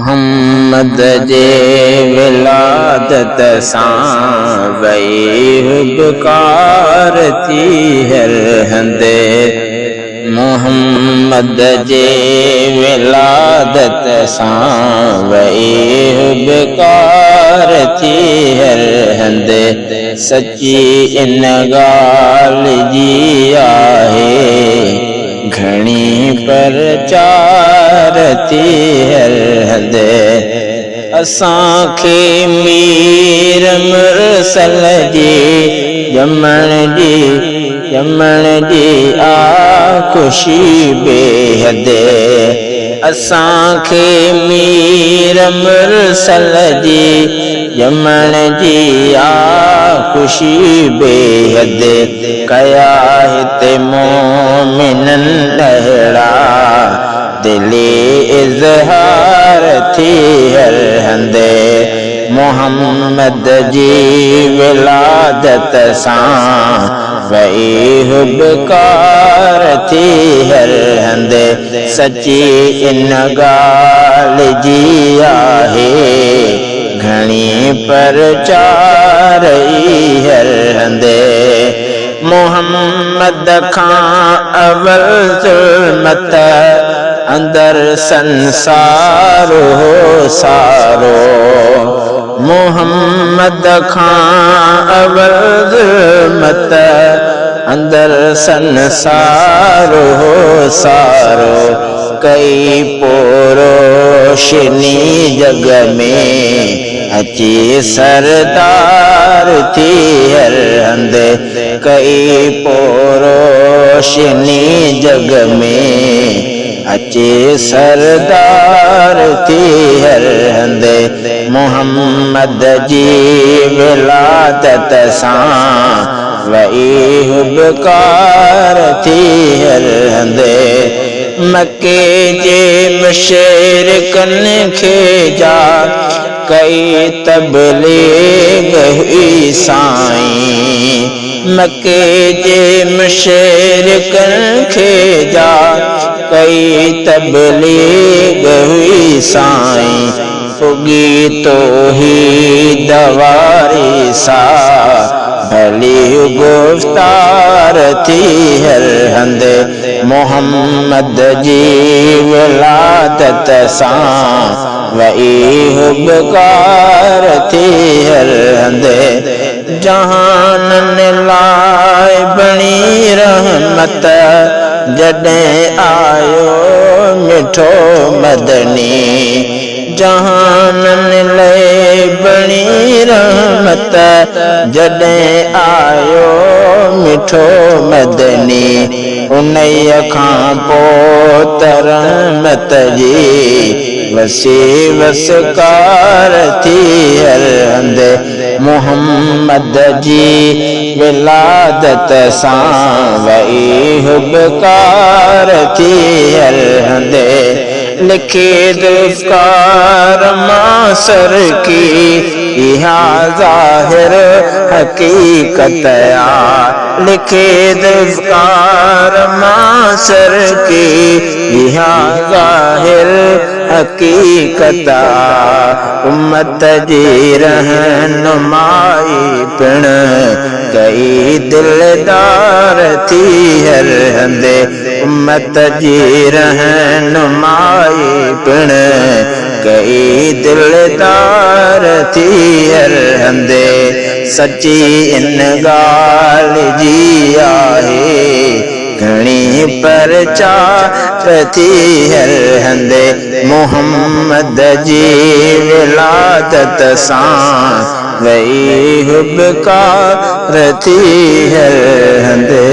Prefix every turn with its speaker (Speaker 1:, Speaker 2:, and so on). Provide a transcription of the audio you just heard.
Speaker 1: मोहम्मद जे विलादत सां वई हुबकार थी हर हंदे। मोहम्मद जे विलादत सां वई हुबकार थी हर हंदे। सची इन ॻाल्हि जी आहे घणी प्रचार थी हर हंदे। असांखे मीर मुरसल जी ॼमण जी आ ख़ुशी बेहदे। असांखे मीर मुरसल जी ॼमण जी आ ख़ुशी बेहदे। कया हिते मोमिननि अहिड़ा दिली इज़हार थी हर हंदे। मोहम्मद जी विलादत सां वई हुबकार थी हर हंदे। सची इन ॻाल्हि जी आहे घणी प्रचार हर हंदे। मोहम्मद खां अवल ज़ुल्मत अंदर संसार हो सारो। मोहम्मद खां अवल ज़ुल्मत अंदर संसार हो सारो। कई पोरोशनी जग में अची सरदार थी हर हंदे। कई पोरोशनी जग में अचे सरदार थी हर हंदे। मोहम्मद जी विलादत सां वई हुबकार थी हर हंदे। मके जे मुशरिकनि खे जा कई तबलीग हुई साईं। मके जे मुशरिकनि खे जा कई तबलीग हुई साईं। पुगी तौहीद वारी सा भली गुफ्तार थी हर हंदे। मोहम्मद जी विलादत सां वई हुबकार थी हर हंदे। जहाननि लाइ बणी रहमत जॾहिं आयो मिठो मदनी। जहाननि लाइ बणी रहमत जॾहिं आयो मिठो मदनी। उन्हीअ खां पोइ त रहमत जी वसी वसकार थी हर हंदे। मोहम्मद जी विलादत सां वई हुबकार थी हर हंदे। लिखे दुष्कार मासर की इहा ज़ाहिर हकीकत आ। लिखे दुष्कार मासर की इहा ज़ाहिर हकीकत आ। उम्मत जी रहनुमाई पिण कई दिलदार थी हर हंदे। उम्मत जी रहनुमाई पिण कई दिलदार थी हर हंदे। सची इन ॻाल्हि जी आहे घणी प्रचार थी हर हंदे। मोहम्मद जी विलादत सां वई हुबकार थी हर हंदे।